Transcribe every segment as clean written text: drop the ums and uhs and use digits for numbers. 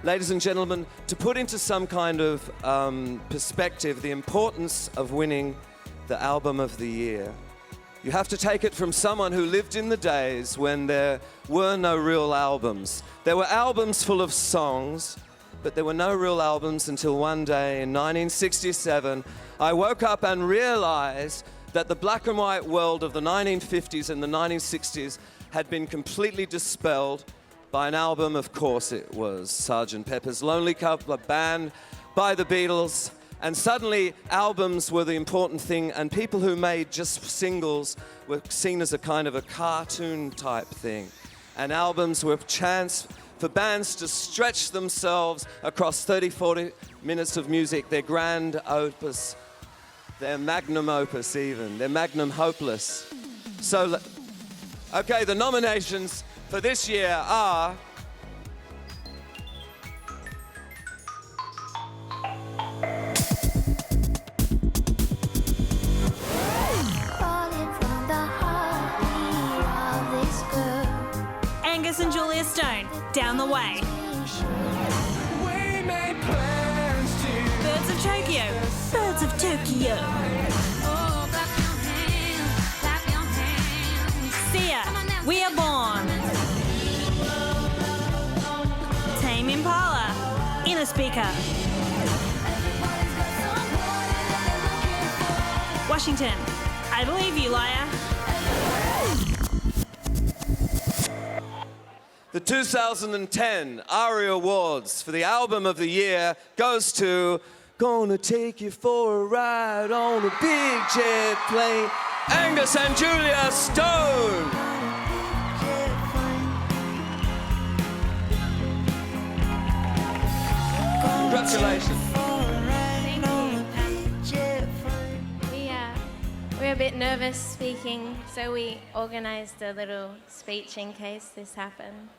ladies and gentlemen, to put into some kind of perspective the importance of winning the Album of the Year, you have to take it from someone who lived in the days when there were no real albums. There were albums full of songs, but there were no real albums until one day in 1967, I woke up and realized that the black and white world of the 1950s and the 1960s had been completely dispelled by an album. Of course it was Sgt. Pepper's Lonely Club Band by the Beatles. And suddenly albums were the important thing, and people who made just singles were seen as a kind of a cartoon type thing. And albums were a chance for bands to stretch themselves across 30, 40 minutes of music, their grand opus, their magnum opus even, their magnum hopeless. So, okay, the nominations for this year are Angus and Julia Stone, Down the Way. We made plans to Birds of Tokyo, Birds of Tokyo. oh, clap your hands. Sia, We Are Born. Tame Impala, Inner Speaker. Washington, I Believe You, Liar. the 2010 ARIA Awards for the Album of the Year goes to Gonna Take You for a Ride on a Big Jet Plane, Angus and Julia Stone. Congratulations. We're a bit nervous speaking, so we organised a little speech in case this happened.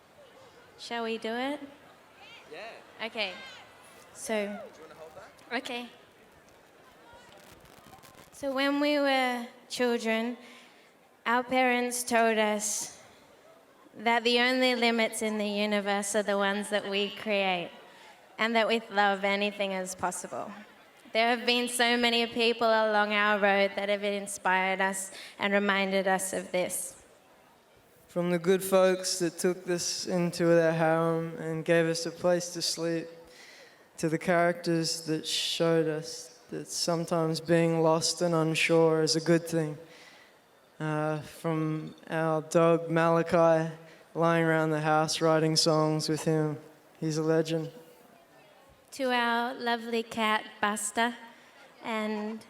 Shall we do it? Yeah. Okay. So. Do you want to hold that? Okay. So when we were children, our parents told us that the only limits in the universe are the ones that we create, and that with love anything is possible. There have been so many people along our road that have inspired us and reminded us of this. From the good folks that took us into their harem and gave us a place to sleep, to the characters that showed us that sometimes being lost and unsure is a good thing. From our dog Malachi, lying around the house writing songs with him. He's a legend. To our lovely cat, Buster, and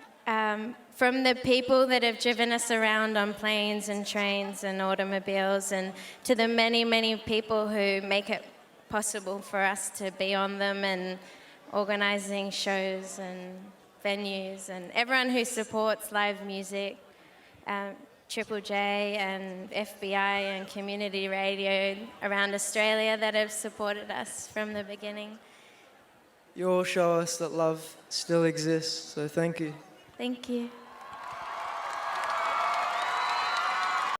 from the people that have driven us around on planes and trains and automobiles, and to the many, many people who make it possible for us to be on them and organising shows and venues, and everyone who supports live music, Triple J and FBI and community radio around Australia that have supported us from the beginning. You all show us that love still exists, so thank you. Thank you.